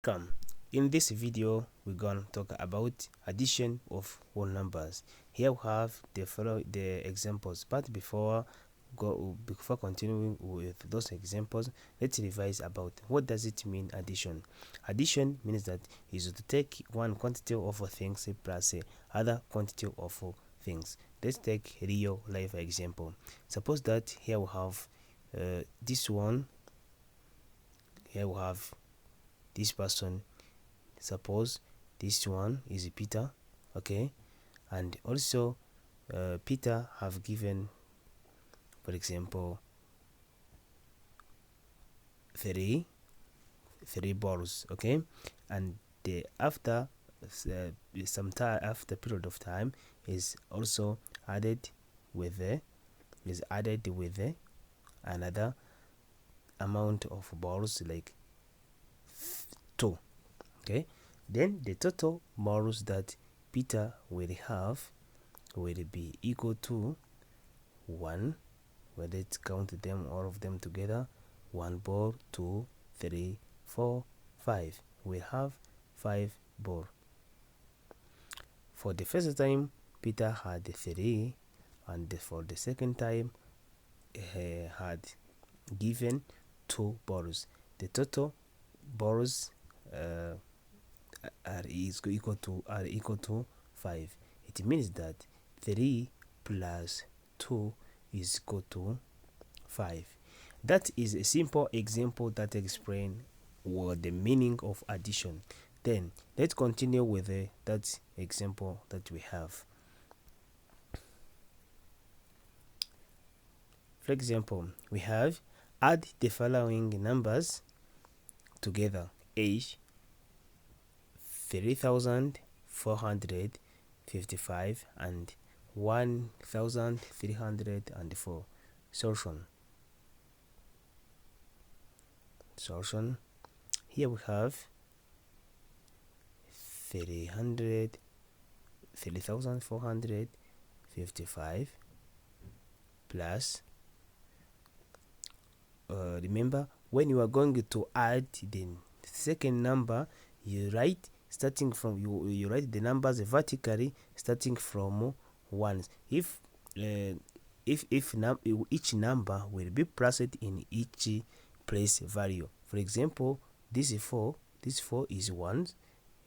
Welcome. In this video we're going to talk about addition of whole numbers. Here we have the examples, but before continuing with those examples, let's revise about what does it mean addition. Addition means that is to take one quantity of things plus other quantity of things. Let's take real life example. Suppose that here we have this one. Here we have this person. Suppose this one is Peter, okay, and also Peter have given, for example, three balls, okay, and the after some time, after period of time, is also added with another amount of balls, like 2, okay. Then the total balls that Peter will have will be equal to 1. Well, let's count them, all of them together. 1 ball, 2, 3, 4, 5. We have 5 balls. For the first time, Peter had 3, and for the second time, he had given 2 balls. The total balls are equal to 5. It means that 3 plus 2 is equal to 5. That is a simple example that explains what the meaning of addition. Then let's continue with that example that we have. For example, we have add the following numbers together: age 3,455 and 1,304. Solution. Here we have 3,455 plus remember, when you are going to add the second number, you write starting from you write the numbers vertically, starting from 1. If each number will be placed in each place value. For example, this 4 is 1,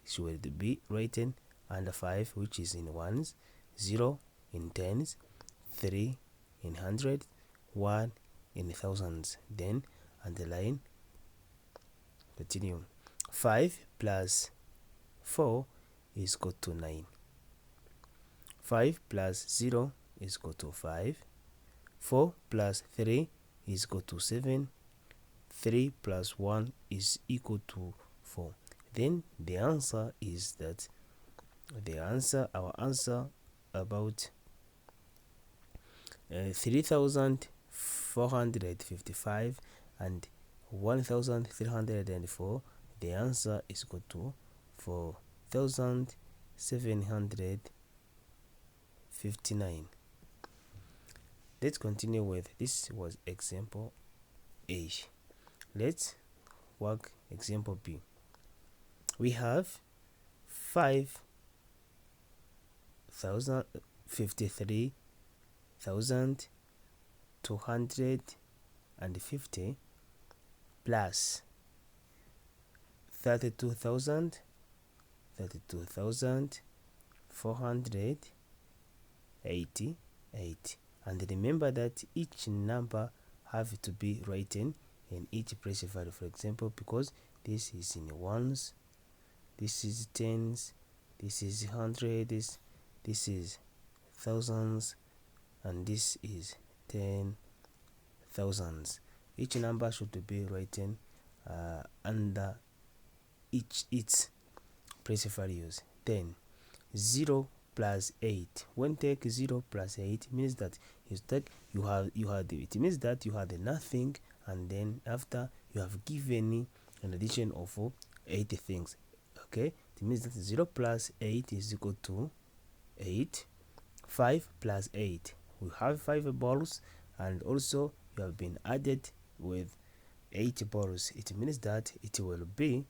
it will be written under 5, which is in ones, 0 in tens, 3 in hundreds, 1 in thousands. Then underline, continue. 5 plus 4 is equal to 9. 5 plus 0 is equal to 5. 4 plus 3 is equal to 7. 3 plus 1 is equal to 4. Then the answer is that our answer about 3,455 and 1,304. The answer is equal to 4,759. Let's continue with this. Was example A. Let's work example B. We have 5,53,250 plus 32,488. And remember that each number have to be written in each place value. For example, because this is in ones, this is tens, this is hundreds, this is thousands, and this is 10,000s. Each number should be written under its place values. Then 0 plus 8. When take 0 plus 8 means that it means that you had nothing, and then after you have given an addition of 8 things. Okay, it means that 0 plus 8 is equal to 8. 5 plus 8, we have 5 balls, and also you have been added with 8 balls. It means that it will be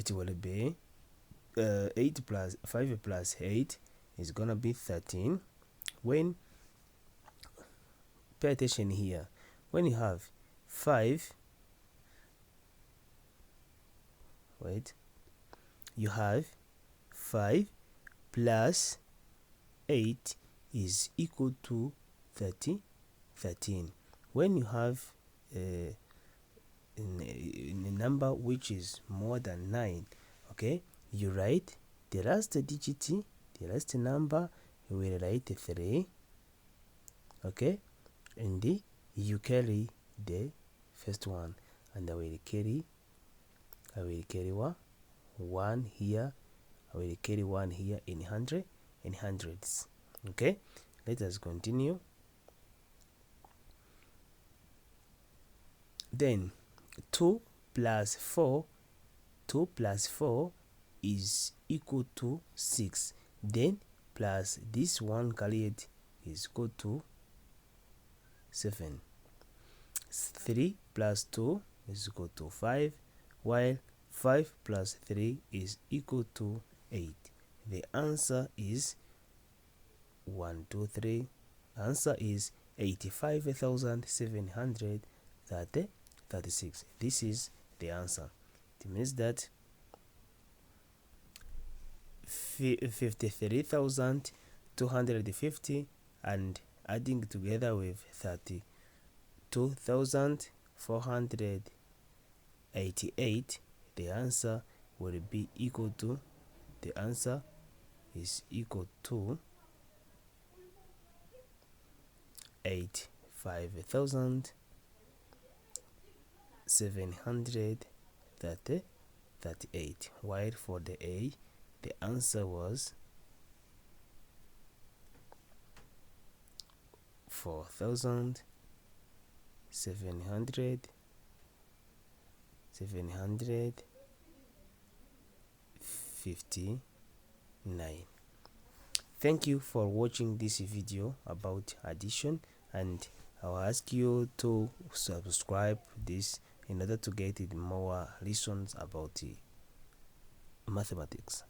it will be 8 plus 5 plus 8 is gonna be 13. When, pay attention here, when you have 5, wait, you have 5 plus 8 is equal to 13. When you have a number which is more than 9, okay, you write the last digit, the last number, you will write 3, okay, and you carry the first one, and I will carry 1 here, I will carry 1 here in hundreds. Okay, let us continue. Then 2 plus 4 is equal to 6. Then plus this one carried is equal to 7. 3 plus 2 is equal to 5, while 5 plus 3 is equal to 8. The answer is 1, 2, 3. Answer is 85,736. This is the answer. It means that 53,250 and adding together with 32,488, the answer will be equal to, the answer is equal to 85,738, while for the A, the answer was 4,759. Thank you for watching this video about addition, and I'll ask you to subscribe this in order to get more lessons about mathematics.